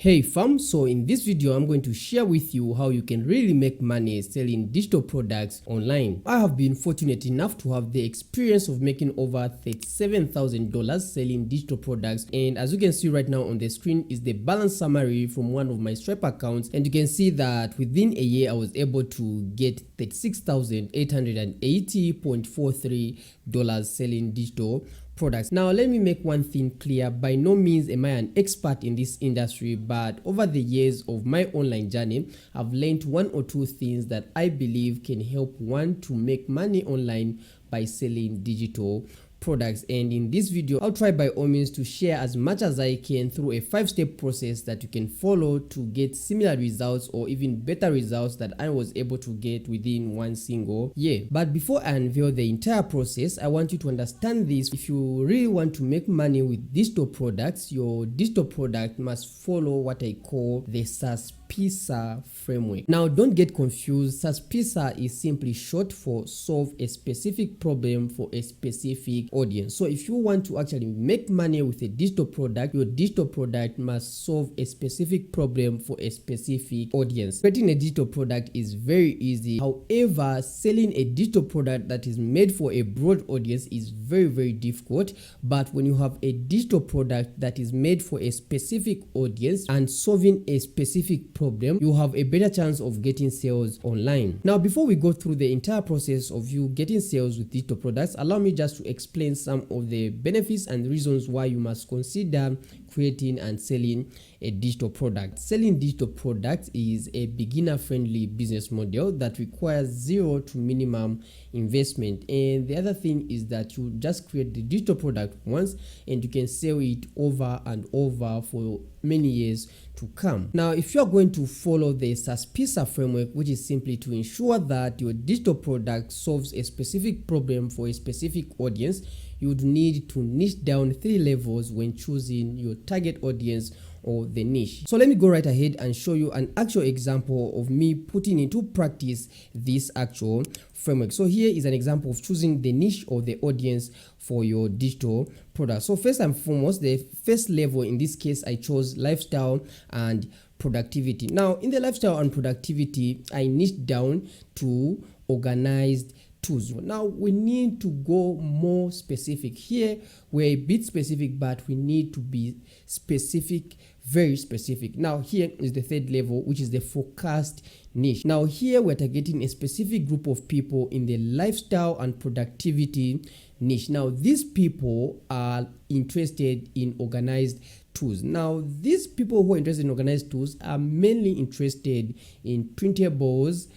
Hey fam, so in this video I'm going to share with you how you can really make money selling digital products online. I have been fortunate enough to have the experience of making over $37,000 selling digital products, and as you can see right now on the screen is the balance summary from one of my Stripe accounts, and you can see that within a year I was able to get $36,880.43 selling digital products. Now let me make one thing clear. By no means am I an expert in this industry, but over the years of my online journey I've learned one or two things that I believe can help one to make money online by selling digital products. And in this video I'll try by all means to share as much as I can through a 5-step process that you can follow to get similar results or even better results that I was able to get within one single year. But before I unveil the entire process, I want you to understand this. If you really want to make money with digital products, your digital product must follow what I call the SASPISA framework. Now don't get confused. SASPISA is simply short for solve a specific problem for a specific audience. So if you want to actually make money with a digital product, your digital product must solve a specific problem for a specific audience. Creating a digital product is very easy. However, selling a digital product that is made for a broad audience is very difficult. But when you have a digital product that is made for a specific audience and solving a specific problem, you have a better chance of getting sales online. Now before we go through the entire process of you getting sales with digital products, allow me just to explain some of the benefits and reasons why you must consider creating and selling a digital product. Selling digital products is a beginner friendly business model that requires zero to minimum investment, and the other thing is that you just create the digital product once and you can sell it over and over for many years to come. Now if you are going to follow the SASPISA framework, which is simply to ensure that your digital product solves a specific problem for a specific audience, you would need to niche down 3 levels when choosing your target audience or the niche. So let me go right ahead and show you an actual example of me putting into practice this actual framework. So here is an example of choosing the niche or the audience for your digital product. So first and foremost, the first level, in this case I chose lifestyle and productivity. Now in the lifestyle and productivity I niched down to organized tools. Now we need to go more specific. Here we're a bit specific, but we need to be specific, very specific. Now here is the third level, which is the forecast niche. Now here we're targeting a specific group of people in the lifestyle and productivity niche. Now these people are interested in organized tools. Now these people who are interested in organized tools are mainly interested in printables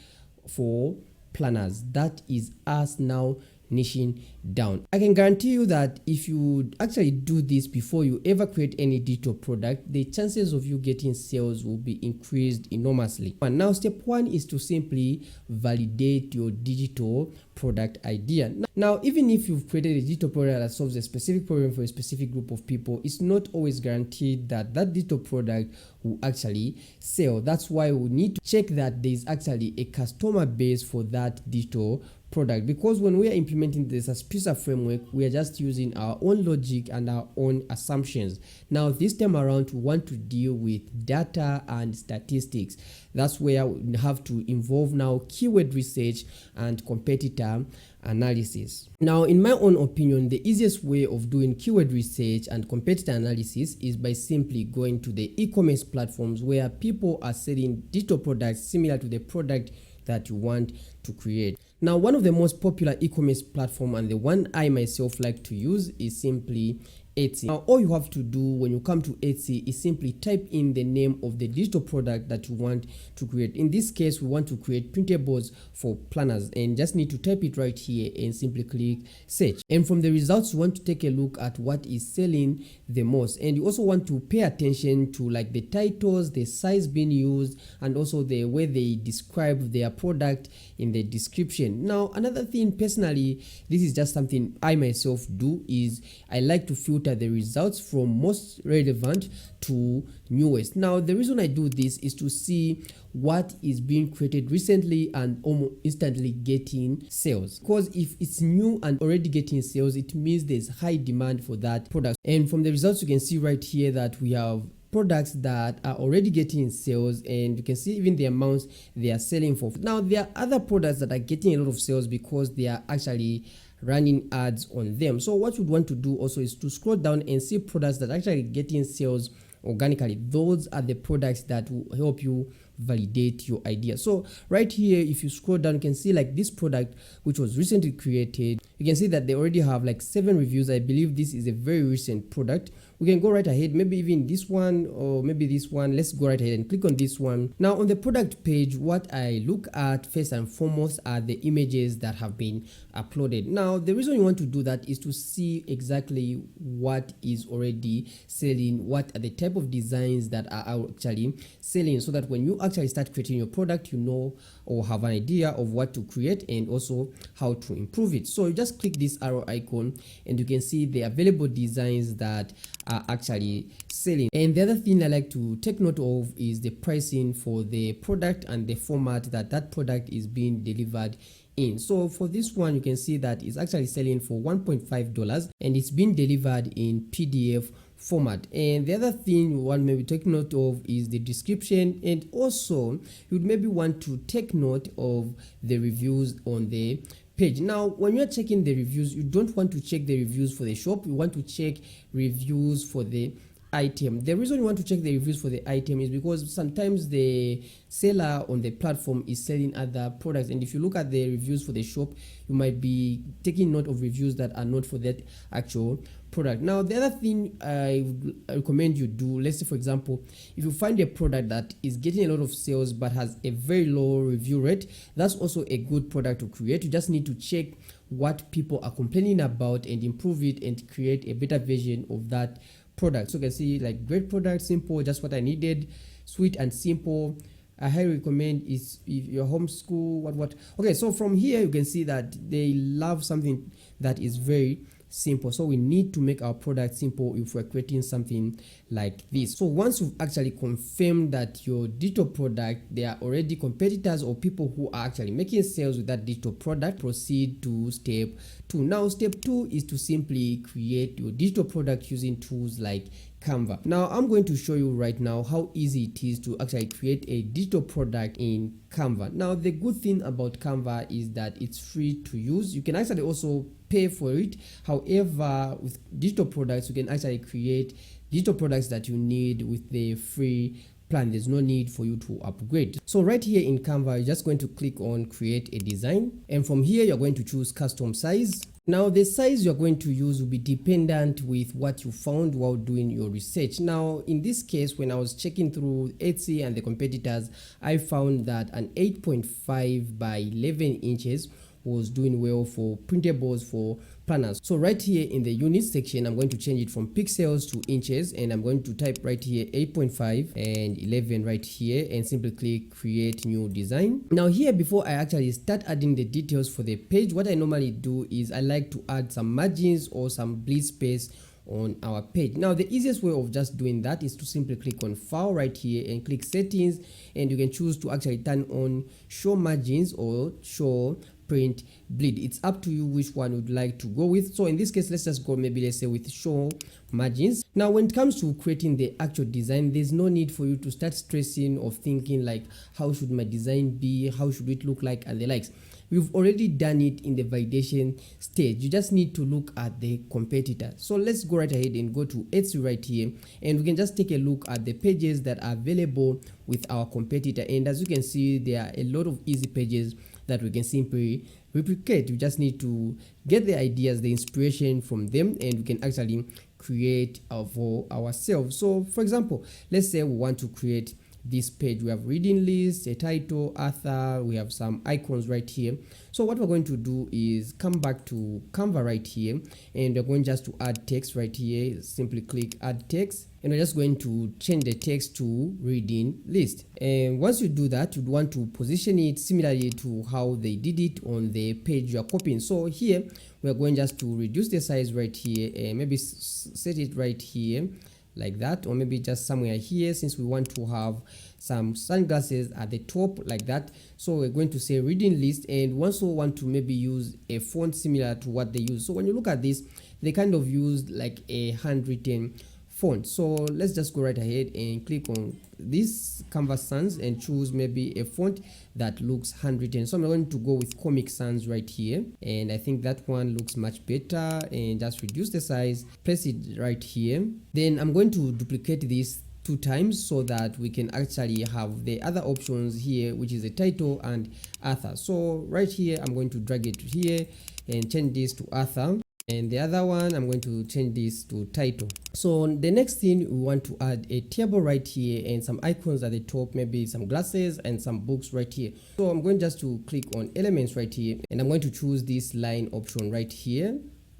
for planners. That is us now niching down. I can guarantee you that if you actually do this before you ever create any digital product, the chances of you getting sales will be increased enormously. And now step 1 is to simply validate your digital product idea. Now even if you've created a digital product that solves a specific problem for a specific group of people, it's not always guaranteed that that digital product will actually sell. That's why we need to check that there is actually a customer base for that digital product, because when we are implementing the SASPISA framework, we are just using our own logic and our own assumptions. Now this time around we want to deal with data and statistics. That's where we have to involve now keyword research and competitor analysis. Now in my own opinion, the easiest way of doing keyword research and competitor analysis is by simply going to the e-commerce platforms where people are selling digital products similar to the product that you want to create. Now one of the most popular e-commerce platform, and the one I myself like to use, is simply Etsy. Now all you have to do when you come to Etsy is simply type in the name of the digital product that you want to create. In this case we want to create printables for planners, and just need to type it right here and simply click search. And from the results you want to take a look at what is selling the most, and you also want to pay attention to like the titles, the size being used, and also the way they describe their product in the description. Now another thing, personally this is just something I myself do, is I like to filter the results from most relevant to newest. Now the reason I do this is to see what is being created recently and almost instantly getting sales, because if it's new and already getting sales, it means there's high demand for that product. And from the results you can see right here that we have products that are already getting sales, and you can see even the amounts they are selling for. Now there are other products that are getting a lot of sales because they are actually running ads on them. So what you'd want to do also is to scroll down and see products that are actually getting sales organically. Those are the products that will help you validate your idea. So right here, if you scroll down, you can see like this product which was recently created. You can see that they already have like 7 reviews. I believe this is a very recent product. We can go right ahead, maybe even this one or maybe this one. Let's go right ahead and click on this one. Now on the product page, what I look at first and foremost are the images that have been uploaded. Now the reason you want to do that is to see exactly what is already selling, what are the type of designs that are actually selling, so that when you actually start creating your product, you know or have an idea of what to create and also how to improve it. So you just click this arrow icon and you can see the available designs that are actually selling. And the other thing I like to take note of is the pricing for the product and the format that that product is being delivered in. So for this one, you can see that it's actually selling for $1.5 and it's been delivered in PDF format. And the other thing you want maybe take note of is the description, and also you'd maybe want to take note of the reviews on the page. Now when you're checking the reviews, you don't want to check the reviews for the shop, you want to check reviews for the item. The reason you want to check the reviews for the item is because sometimes the seller on the platform is selling other products, and if you look at the reviews for the shop, you might be taking note of reviews that are not for that actual product. Now the other thing I would recommend you do, let's say for example, if you find a product that is getting a lot of sales but has a very low review rate, that's also a good product to create. You just need to check what people are complaining about and improve it and create a better version of that product. So you can see like great product, simple, just what I needed, sweet and simple. I highly recommend is if you're homeschool, what. Okay, so from here you can see that they love something that is very simple. So we need to make our product simple if we're creating something like this. So once you've actually confirmed that your digital product, there are already competitors or people who are actually making sales with that digital product, proceed to step 2. Now step 2 is to simply create your digital product using tools like Canva. Now I'm going to show you right now how easy it is to actually create a digital product in Canva. Now the good thing about Canva is that it's free to use. You can actually also pay for it. However, with digital products, you can actually create digital products that you need with the free plan. There's no need for you to upgrade. So right here in Canva, you're just going to click on create a design, and from here you're going to choose custom size. Now the size you're going to use will be dependent with what you found while doing your research. Now in this case, when I was checking through Etsy and the competitors, I found that an 8.5 by 11 inches was doing well for printables for planners. So right here in the units section, I'm going to change it from pixels to inches, and I'm going to type right here 8.5 and 11 right here, and simply click create new design. Now here, before I actually start adding the details for the page, what I normally do is I like to add some margins or some bleed space on our page. Now the easiest way of just doing that is to simply click on file right here and click settings, and you can choose to actually turn on show margins or show print bleed. It's up to you which one you'd like to go with. So in this case, let's just go maybe let's say with show margins. Now when it comes to creating the actual design, there's no need for you to start stressing or thinking like how should my design be, how should it look like, and the likes. We've already done it in the validation stage. You just need to look at the competitor. So let's go right ahead and go to Etsy right here, and we can just take a look at the pages that are available with our competitor. And as you can see, there are a lot of easy pages that we can simply replicate. We just need to get the ideas, the inspiration from them, and we can actually create for ourselves. So for example, let's say we want to create this page. We have reading list, a title, author, we have some icons right here. So what we're going to do is come back to Canva right here, and we're going just to add text right here. Simply click add text, and we're just going to change the text to reading list. And once you do that, you'd want to position it similarly to how they did it on the page you're copying. So here we're going just to reduce the size right here, and maybe set it right here like that, or maybe just somewhere here, since we want to have some sunglasses at the top like that. So we're going to say reading list, and we also want to maybe use a font similar to what they use. So when you look at this, they kind of used like a handwritten font. So let's just go right ahead and click on this Canva Sans and choose maybe a font that looks handwritten. So I'm going to go with Comic Sans right here, and I think that one looks much better, and just reduce the size, place it right here. Then I'm going to duplicate this 2 times so that we can actually have the other options here, which is the title and author. So right here I'm going to drag it here and change this to author, and the other one I'm going to change this to title. So the next thing, we want to add a table right here and some icons at the top, maybe some glasses and some books right here. So I'm going just to click on elements right here, and I'm going to choose this line option right here,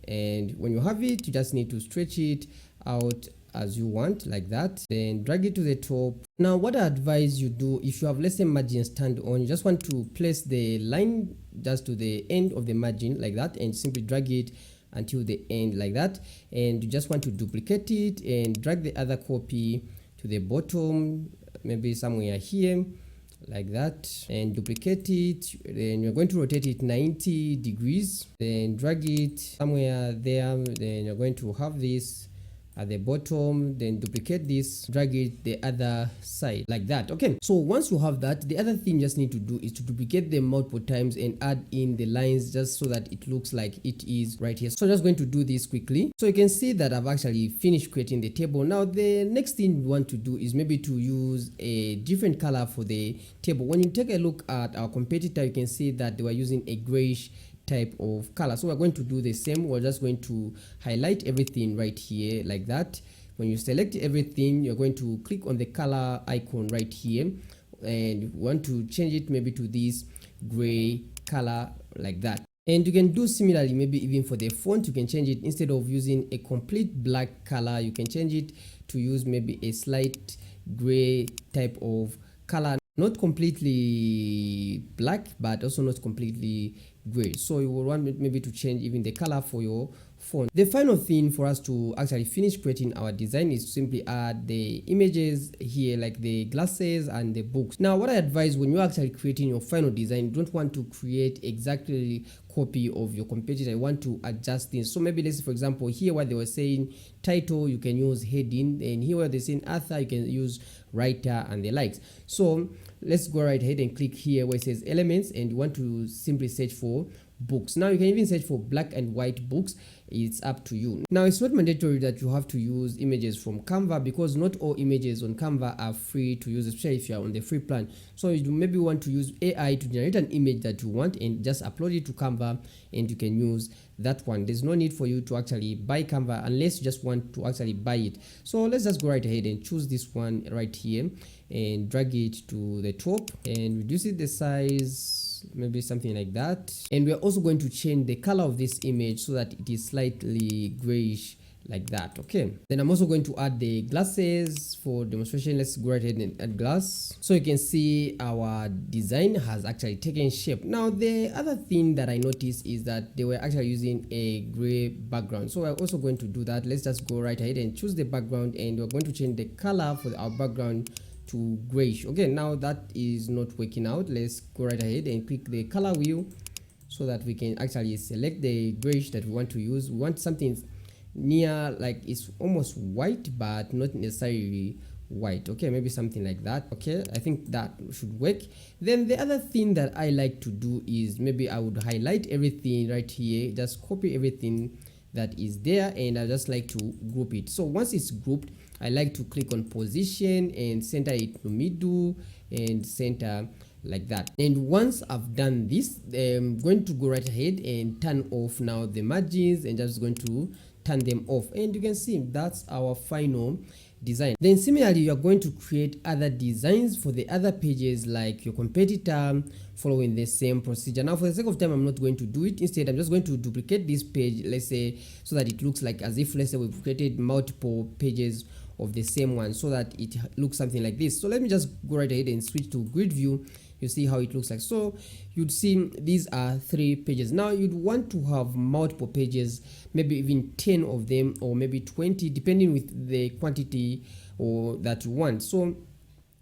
and when you have it, you just need to stretch it out as you want, like that, then drag it to the top. Now what I advise you do, if you have, let's say, margin stand on, you just want to place the line just to the end of the margin like that, and simply drag it until the end like that, and you just want to duplicate it and drag the other copy to the bottom, maybe somewhere here like that, and duplicate it. Then you're going to rotate it 90 degrees, then drag it somewhere there. Then you're going to have this at the bottom, then duplicate this, drag it the other side like that. Okay, so once you have that, the other thing you just need to do is to duplicate them multiple times and add in the lines just so that it looks like it is right here. So I'm just going to do this quickly. So you can see that I've actually finished creating the table. Now the next thing we want to do is maybe to use a different color for the table. When you take a look at our competitor, you can see that they were using a grayish type of color. So we're going to do the same. We're just going to highlight everything right here like that. When you select everything, you're going to click on the color icon right here, and you want to change it maybe to this gray color like that. And you can do similarly, maybe even for the font, you can change it. Instead of using a complete black color, you can change it to use maybe a slight gray type of color, not completely black but also not completely gray. So you will want maybe to change even the color for your font. The final thing for us to actually finish creating our design is to simply add the images here, like the glasses and the books. Now what I advise, when you're actually creating your final design, you don't want to create exactly copy of your competitor. I want to adjust things. So maybe let's say, for example, here where they were saying title, you can use heading, and here where they're saying author, you can use writer and the likes. So let's go right ahead and click here where it says elements, and you want to simply search for books. Now you can even search for black and white books. It's up to you. Now it's not mandatory that you have to use images from Canva, because not all images on Canva are free to use, especially if you are on the free plan. So you maybe want to use AI to generate an image that you want and just upload it to Canva, and you can use that one. There's no need for you to actually buy Canva unless you just want to actually buy it. So let's just go right ahead and choose this one right here and drag it to the top and reduce it the size, maybe something like that. And we're also going to change the color of this image so that it is slightly grayish like that. Okay, then I'm also going to add the glasses for demonstration. Let's go right ahead and add glass. So you can see our design has actually taken shape. Now the other thing that I noticed is that they were actually using a gray background, so we're also going to do that. Let's just go right ahead and choose the background, and we're going to change the color for our background to grayish. Okay, now that is not working out. Let's go right ahead and click the color wheel so that we can actually select the grayish that we want to use. We want something near, like it's almost white but not necessarily white. Okay, maybe something like that. Okay, I think that should work. Then the other thing that I like to do is maybe I would highlight everything right here, just copy everything that is there, and I just like to group it. So once it's grouped, I like to click on position and center it to middle and center like that. And once I've done this, I'm going to go right ahead and turn off now the margins and just going to turn them off, and you can see that's our final design. Then similarly, you are going to create other designs for the other pages like your competitor, following the same procedure. Now for the sake of time, I'm not going to do it. Instead, I'm just going to duplicate this page, let's say, so that it looks like as if, let's say, we've created multiple pages of the same one, so that it looks something like this. So let me just go right ahead and switch to grid view. You see how it looks like. So you'd see these are 3 pages. Now you'd want to have multiple pages, maybe even 10 of them, or maybe 20, depending with the quantity or that you want. So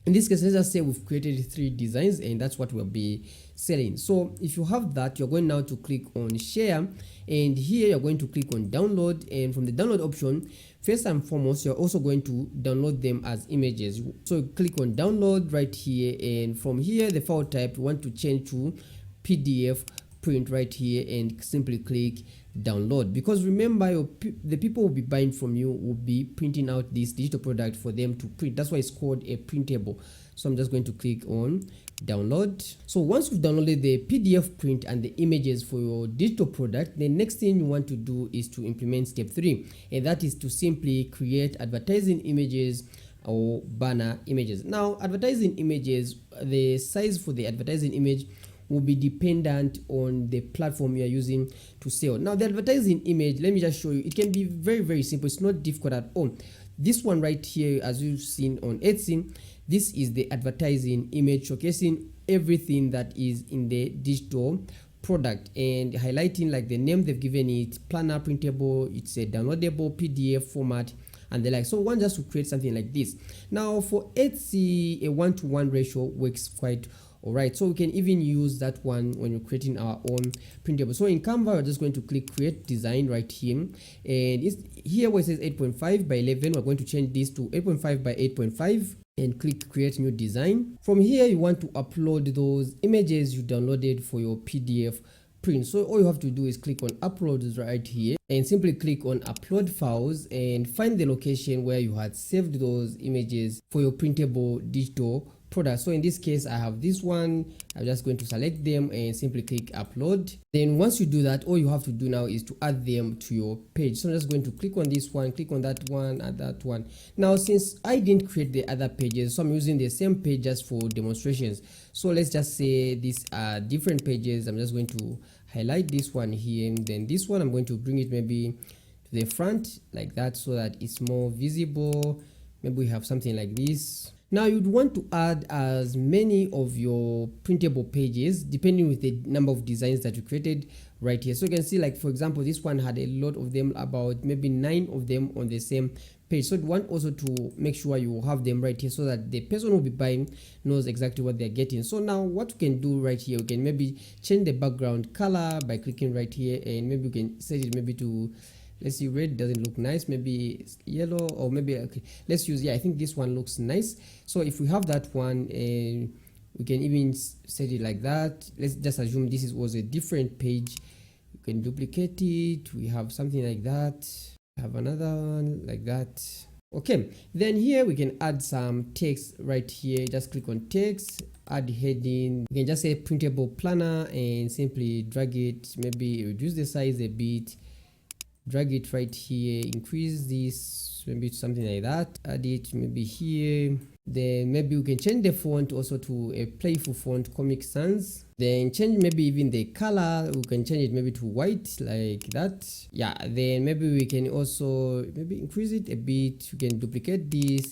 In this case, let's just say we've created 3 designs and that's what we'll be selling. So if you have that, you're going now to click on share, and here you're going to click on download, and from the download option, first and foremost, you're also going to download them as images. So click on download right here, and from here the file type you want to change to PDF print right here, and simply click download, because remember the people will be buying from you will be printing out this digital product for them to print. That's why it's called a printable. So I'm just going to click on download. So once you've downloaded the PDF print and the images for your digital product, the next thing you want to do is to implement step 3, and that is to simply create advertising images or banner images. Now advertising images, the size for the advertising image will be dependent on the platform you are using to sell. Now the advertising image, let me just show you. It can be very simple. It's not difficult at all. This one right here, as you've seen on Etsy, this is the advertising image showcasing everything that is in the digital product and highlighting like the name they've given it, planner, printable, it's a downloadable PDF format and the like. So one just to create something like this. Now for Etsy, a 1-to-1 ratio works quite alright, so we can even use that one when you're creating our own printable. So in Canva, we're just going to click create design right here, and it's here where it says 8.5 by 11, we're going to change this to 8.5 by 8.5 and click create new design. From here you want to upload those images you downloaded for your PDF print. So all you have to do is click on upload right here and simply click on upload files and find the location where you had saved those images for your printable digital product. So in this case I have this one. I'm just going to select them and simply click upload. Then once you do that, all you have to do now is to add them to your page. So I'm just going to click on this one, click on that one, add that one. Now since I didn't create the other pages, so I'm using the same page just for demonstrations. So let's just say these are different pages. I'm just going to highlight this one here, and then this one I'm going to bring it maybe to the front like that so that it's more visible. Maybe we have something like this. Now you'd want to add as many of your printable pages depending with the number of designs that you created right here. So you can see, like for example, this one had a lot of them, about maybe 9 of them on the same page. So you want also to make sure you have them right here so that the person who will be buying knows exactly what they're getting. So now what you can do right here, you can maybe change the background color by clicking right here, and maybe you can set it maybe to, let's see, red doesn't look nice, maybe yellow, or maybe okay, let's use, yeah, I think this one looks nice. So if we have that one, and we can even set it like that. Let's just assume this was a different page. You can duplicate it. We have something like that. Have another one like that. Okay, then here we can add some text right here. Just click on text, add heading. You can just say printable planner and simply drag it, maybe reduce the size a bit, drag it right here, increase this maybe to something like that, add it maybe here. Then maybe we can change the font also to a playful font, Comic Sans. Then change maybe even the color, we can change it maybe to white like that. Yeah, then maybe we can also maybe increase it a bit. You can duplicate this,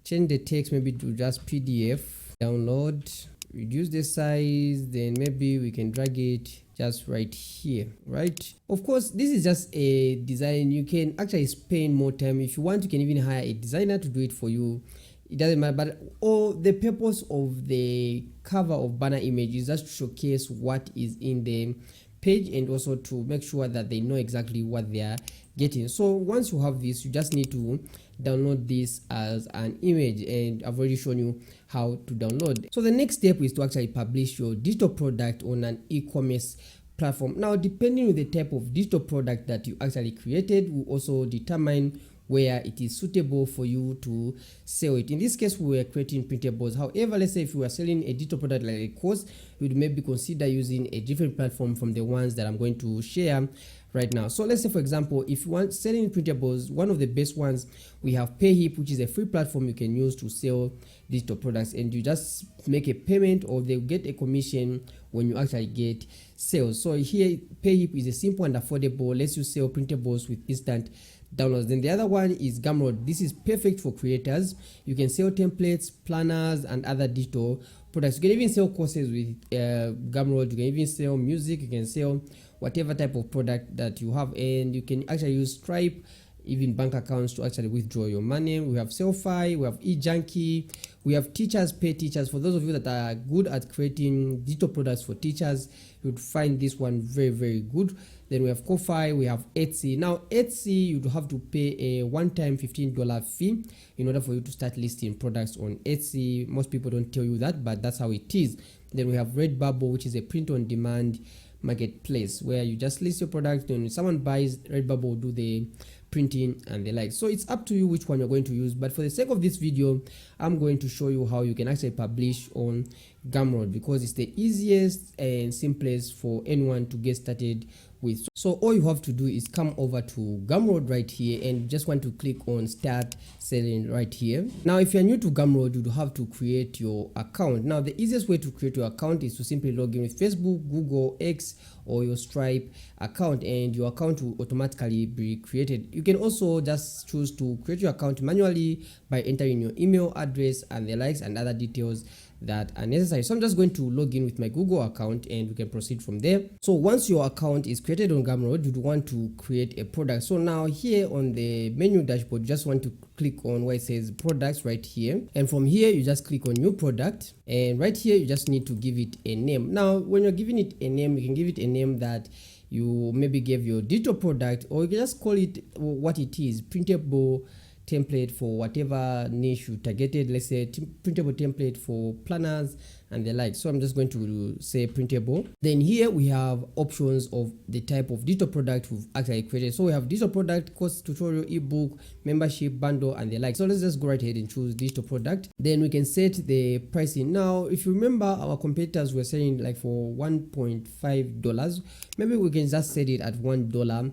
change the text maybe to just PDF, download, reduce the size, then maybe we can drag it just right here, right? Of course, this is just a design. You can actually spend more time. If you want, you can even hire a designer to do it for you. It doesn't matter, but all the purpose of the cover of banner image is just to showcase what is in the page and also to make sure that they know exactly what they are getting. So once you have this, you just need to download this as an image, and I've already shown you how to download. So the next step is to actually publish your digital product on an e-commerce platform. Now depending on the type of digital product that you actually created will also determine where it is suitable for you to sell it. In this case, we were creating printables. However, let's say if you are selling a digital product like a course, you would maybe consider using a different platform from the ones that I'm going to share right now. So let's say, for example, if you want selling printables, one of the best ones, we have Payhip, which is a free platform you can use to sell digital products, and you just make a payment or they get a commission when you actually get sales. So here, Payhip is a simple and affordable, lets you sell printables with instant downloads. Then the other one is Gumroad. This is perfect for creators. You can sell templates, planners, and other digital products. You can even sell courses with Gumroad. You can even sell music. You can sell whatever type of product that you have, and you can actually use Stripe. even bank accounts to actually withdraw your money. We have Sellfy, we have eJunkie, we have Teachers Pay Teachers. For those of you that are good at creating digital products for teachers, you would find this one very, very good. Then we have Ko-Fi, we have Etsy. Now Etsy, you'd have to pay a one-time $15 fee in order for you to start listing products on Etsy. Most people don't tell you that, but that's how it is. Then we have Redbubble, which is a print-on-demand marketplace where you just list your product, and when someone buys, Redbubble will do the printing and the like. So it's up to you which one you're going to use, but for the sake of this video, I'm going to show you how you can actually publish on Gumroad, because it's the easiest and simplest for anyone to get started with. So all you have to do is come over to Gumroad right here, and you just want to click on start selling right here. Now if you're new to Gumroad, you have to create your account. Now the easiest way to create your account is to simply log in with Facebook, Google, X, or your Stripe account, and your account will automatically be created. You can also just choose to create your account manually by entering your email address and the likes and other details that are necessary. So I'm just going to log in with my Google account, and we can proceed from there. So once your account is created on Gumroad, you'd want to create a product. So now here on the menu dashboard, you just want to click on where it says products right here, and from here you just click on new product, and right here you just need to give it a name. Now when you're giving it a name, you can give it a name that you maybe gave your digital product, or you can just call it what it is, printable template for whatever niche you targeted. Let's say printable template for planners and the like. So I'm just going to say printable. Then here we have options of the type of digital product we've actually created. So we have digital product, course, tutorial, ebook, membership, bundle, and the like. So let's just go right ahead and choose digital product. Then we can set the pricing. Now if you remember, our competitors were selling like for $1.5. Maybe we can just set it at $1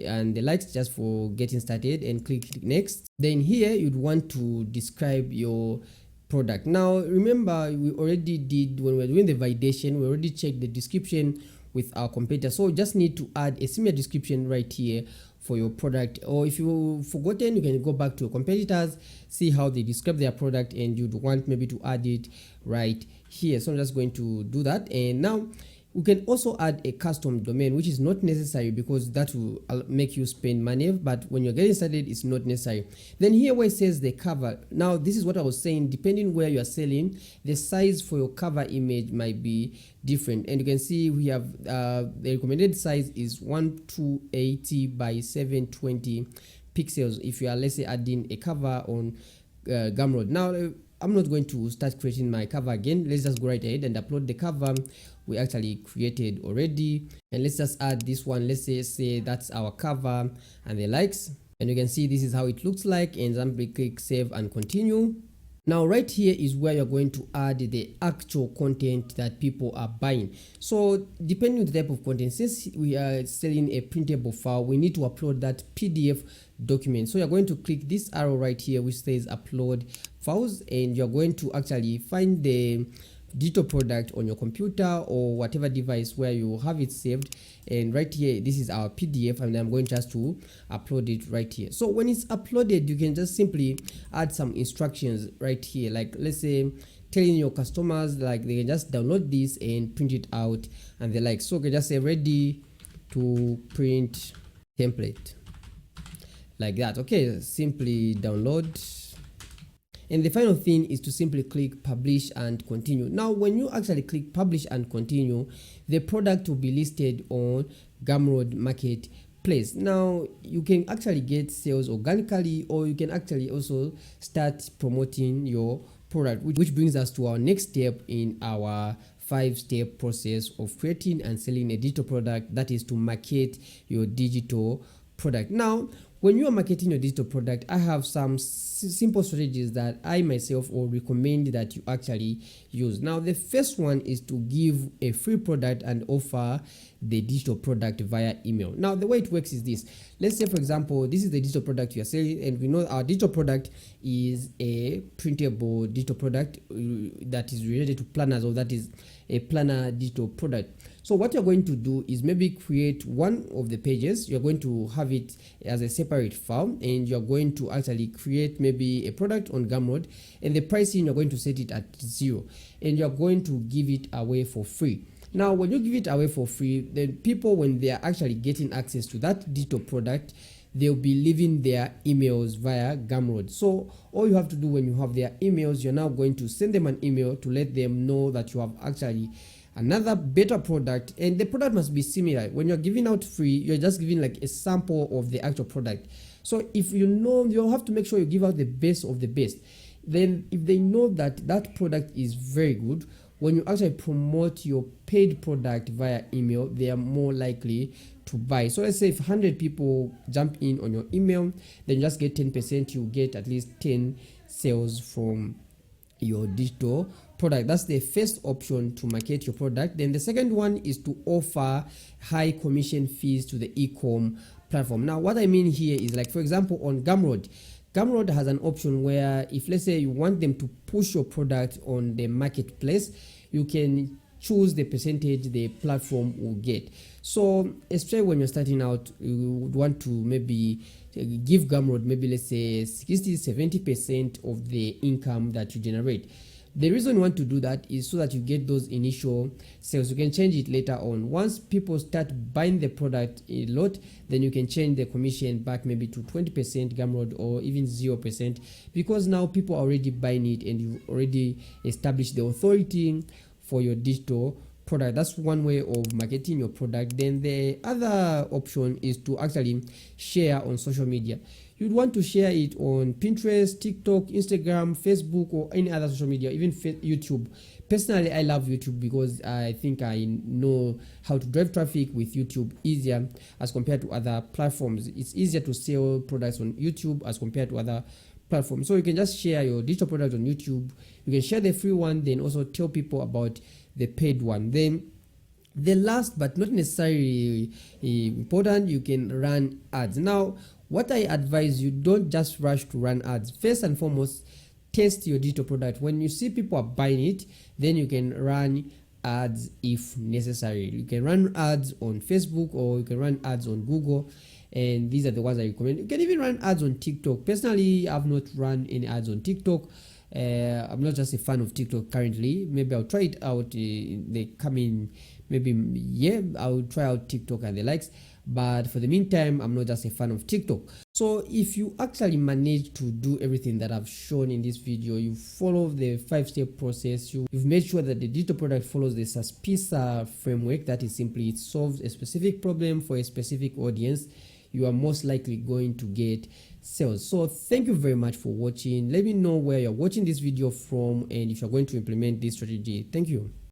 and the likes just for getting started, and click next. Then here you'd want to describe your product. Now remember, we already did, when we were doing the validation, we already checked the description with our competitor, so we just need to add a similar description right here for your product. Or if you've forgotten, you can go back to your competitors, see how they describe their product, and you'd want maybe to add it right here. So I'm just going to do that. And now we can also add a custom domain, which is not necessary because that will make you spend money, but when you're getting started, it's not necessary. Then here where it says the cover, now this is what I was saying, depending where you are selling, the size for your cover image might be different. And you can see we have the recommended size is 1280 by 720 pixels if you are, let's say, adding a cover on Gumroad. Now I'm not going to start creating my cover again. Let's just go right ahead and upload the cover we actually created already, and let's just add this one. Let's say that's our cover and the likes, and you can see this is how it looks like, and simply click save and continue. Now right here is where you're going to add the actual content that people are buying. So depending on the type of content, since we are selling a printable file, we need to upload that PDF document. So you're going to click this arrow right here which says upload files, and you're going to actually find the digital product on your computer or whatever device where you have it saved, and right here this is our PDF, and I'm going just to upload it right here. So when it's uploaded, you can just simply add some instructions right here, like let's say telling your customers like they can just download this and print it out and the like. So you can just say ready to print template like that. Okay, simply download. And the final thing is to simply click publish and continue. Now when you actually click publish and continue, the product will be listed on Gumroad Marketplace. Now you can actually get sales organically, or you can actually also start promoting your product, which brings us to our next step in our 5-step process of creating and selling a digital product, that is to market your digital product. Now when you are marketing your digital product, I have some simple strategies that I myself will recommend that you actually use. Now the first one is to give a free product and offer the digital product via email. Now the way it works is this. Let's say for example, this is the digital product you are selling, and we know our digital product is a printable digital product that is related to planners, or that is a planner digital product. So what you're going to do is maybe create one of the pages. You're going to have it as a separate file, and you're going to actually create maybe a product on Gumroad, and the pricing you're going to set it at 0, and you're going to give it away for free. Now when you give it away for free, then people, when they are actually getting access to that digital product, they'll be leaving their emails via Gumroad. So all you have to do when you have their emails, you're now going to send them an email to let them know that you have actually another better product, and the product must be similar. When you're giving out free, you're just giving like a sample of the actual product. So if you know, you'll have to make sure you give out the best of the best. Then if they know that that product is very good, when you actually promote your paid product via email, they are more likely to buy. So let's say if 100 people jump in on your email, then you just get 10%, you get at least 10 sales from your digital product. That's the first option to market your product. Then the second one is to offer high commission fees to the e-com platform. Now what I mean here is, like, for example, on Gumroad has an option where if, let's say, you want them to push your product on the marketplace, you can choose the percentage the platform will get. So especially when you're starting out, you would want to maybe give Gumroad maybe, let's say, 60-70% of the income that you generate. The reason you want to do that is so that you get those initial sales. You can change it later on. Once people start buying the product a lot, then you can change the commission back maybe to 20% Gumroad, or even 0%, because now people are already buying it and you've already established the authority for your digital product. That's one way of marketing your product. Then the other option is to actually share on social media. You'd want to share it on Pinterest, TikTok, Instagram, Facebook, or any other social media, even YouTube. Personally, I love YouTube because I think I know how to drive traffic with YouTube easier as compared to other platforms. It's easier to sell products on YouTube as compared to other platforms. So you can just share your digital product on YouTube. You can share the free one, then also tell people about the paid one. Then the last but not necessarily important, you can run ads. Now, what I advise you, don't just rush to run ads. First and foremost, test your digital product. When you see people are buying it, then you can run ads if necessary. You can run ads on Facebook, or you can run ads on Google, and these are the ones I recommend. You can even run ads on TikTok. Personally, I've not run any ads on TikTok. I'm not just a fan of TikTok currently. Maybe I'll try it out in the coming I'll try out TikTok and the likes, but for the meantime, I'm not just a fan of TikTok. So if you actually manage to do everything that I've shown in this video, you follow the 5-step process, you've made sure that the digital product follows the SASPISA framework, that is simply it solves a specific problem for a specific audience, you are most likely going to get sales. So thank you very much for watching. Let me know where you're watching this video from and if you're going to implement this strategy. Thank you.